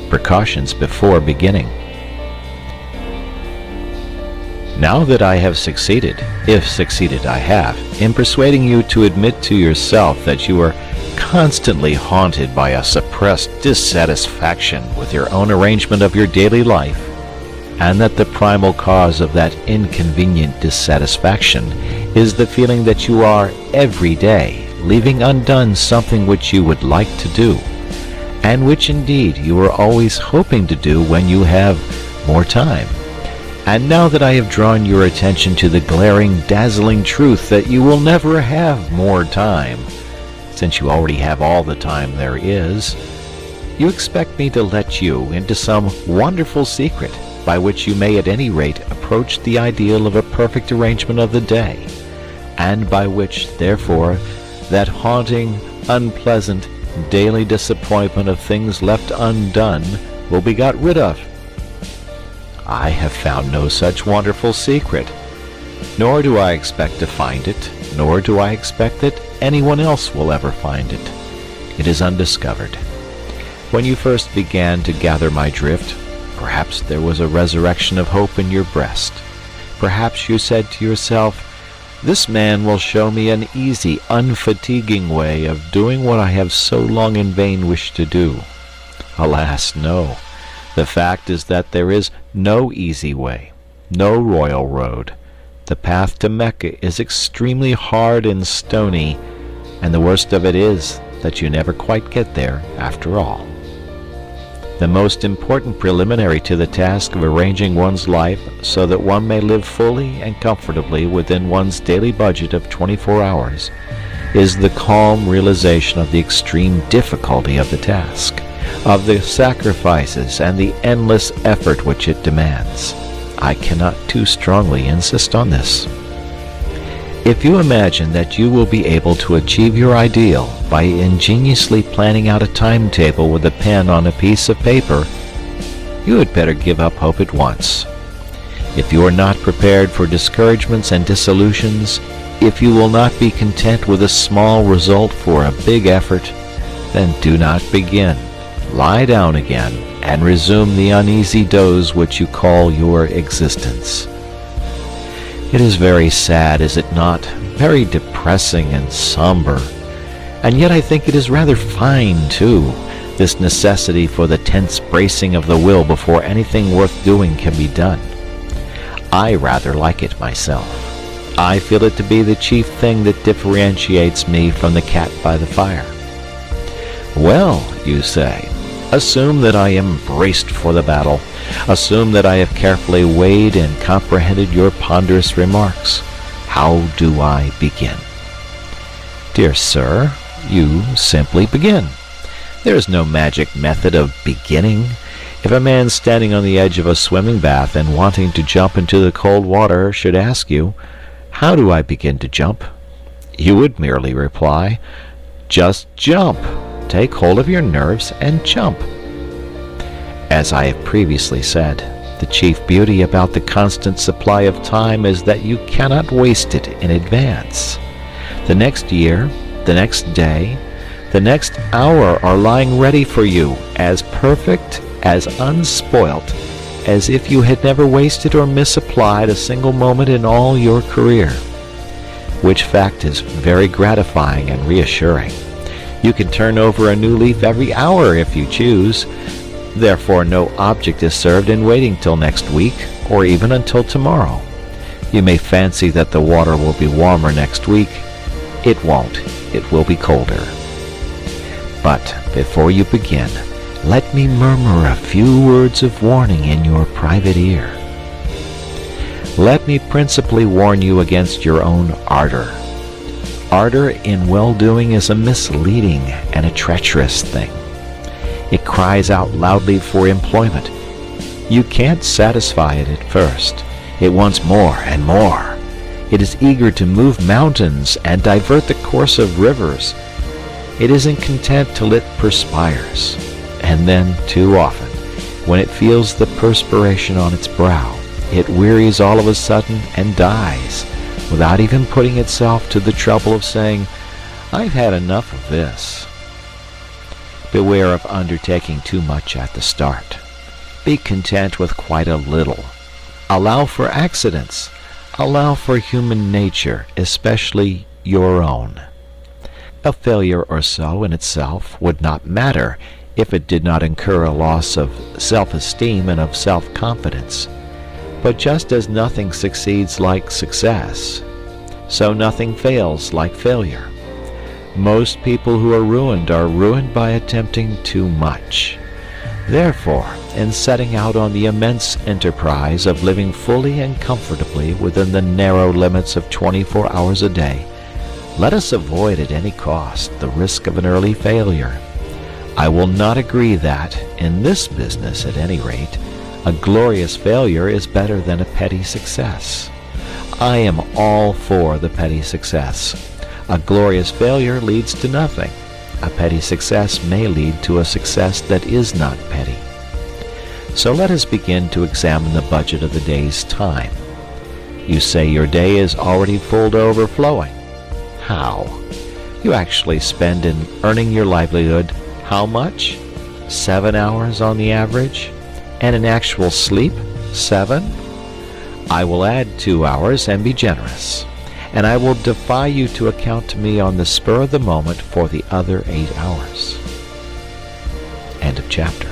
Precautions before beginning. Now that I have succeeded, if succeeded I have, in persuading you to admit to yourself that you are constantly haunted by a suppressed dissatisfaction with your own arrangement of your daily life, and that the primal cause of that inconvenient dissatisfaction is the feeling that you are every day leaving undone something which you would like to do, and which indeed you are always hoping to do when you have more time. And now that I have drawn your attention to the glaring, dazzling truth that you will never have more time, since you already have all the time there is, you expect me to let you into some wonderful secret by which you may at any rate approach the ideal of a perfect arrangement of the day, and by which, therefore, that haunting, unpleasant, daily disappointment of things left undone will be got rid of. I have found no such wonderful secret, nor do I expect to find it, nor do I expect that anyone else will ever find it. It is undiscovered. When you first began to gather my drift, perhaps there was a resurrection of hope in your breast. Perhaps you said to yourself, "This man will show me an easy, unfatiguing way of doing what I have so long in vain wished to do." Alas, no. The fact is that there is no easy way, no royal road. The path to Mecca is extremely hard and stony, and the worst of it is that you never quite get there after all. The most important preliminary to the task of arranging one's life so that one may live fully and comfortably within one's daily budget of 24 hours is the calm realization of the extreme difficulty of the task, of the sacrifices and the endless effort which it demands. I cannot too strongly insist on this. If you imagine that you will be able to achieve your ideal by ingeniously planning out a timetable with a pen on a piece of paper, you had better give up hope at once. If you are not prepared for discouragements and disillusions, if you will not be content with a small result for a big effort, then do not begin. Lie down again and resume the uneasy doze which you call your existence. It is very sad, is it not? Very depressing and somber. And yet I think it is rather fine, too, this necessity for the tense bracing of the will before anything worth doing can be done. I rather like it myself. I feel it to be the chief thing that differentiates me from the cat by the fire. Well, you say, assume that I am braced for the battle. Assume that I have carefully weighed and comprehended your ponderous remarks. How do I begin? Dear sir, you simply begin. There is no magic method of beginning. If a man standing on the edge of a swimming bath and wanting to jump into the cold water should ask you, "How do I begin to jump?" you would merely reply, "Just jump. Take hold of your nerves and jump." As I have previously said, the chief beauty about the constant supply of time is that you cannot waste it in advance. The next year, the next day, the next hour are lying ready for you, as perfect, as unspoilt, as if you had never wasted or misapplied a single moment in all your career, which fact is very gratifying and reassuring. You can turn over a new leaf every hour if you choose. Therefore, no object is served in waiting till next week, or even until tomorrow. You may fancy that the water will be warmer next week. It won't. It will be colder. But before you begin, let me murmur a few words of warning in your private ear. Let me principally warn you against your own ardor. Ardor in well-doing is a misleading and a treacherous thing. It cries out loudly for employment. You can't satisfy it at first. It wants more and more. It is eager to move mountains and divert the course of rivers. It isn't content till it perspires. And then, too often, when it feels the perspiration on its brow, it wearies all of a sudden and dies, without even putting itself to the trouble of saying, "I've had enough of this." Beware of undertaking too much at the start. Be content with quite a little. Allow for accidents. Allow for human nature, especially your own. A failure or so in itself would not matter if it did not incur a loss of self-esteem and of self-confidence. But just as nothing succeeds like success, so nothing fails like failure. Most people who are ruined by attempting too much. Therefore, in setting out on the immense enterprise of living fully and comfortably within the narrow limits of 24 hours a day, let us avoid at any cost the risk of an early failure. I will not agree that, in this business at any rate, a glorious failure is better than a petty success. I am all for the petty success. A glorious failure leads to nothing. A petty success may lead to a success that is not petty. So let us begin to examine the budget of the day's time. You say your day is already full to overflowing. How? You actually spend in earning your livelihood how much? 7 hours on the average? And in actual sleep, 7? I will add 2 hours and be generous. And I will defy you to account to me on the spur of the moment for the other 8 hours. End of chapter.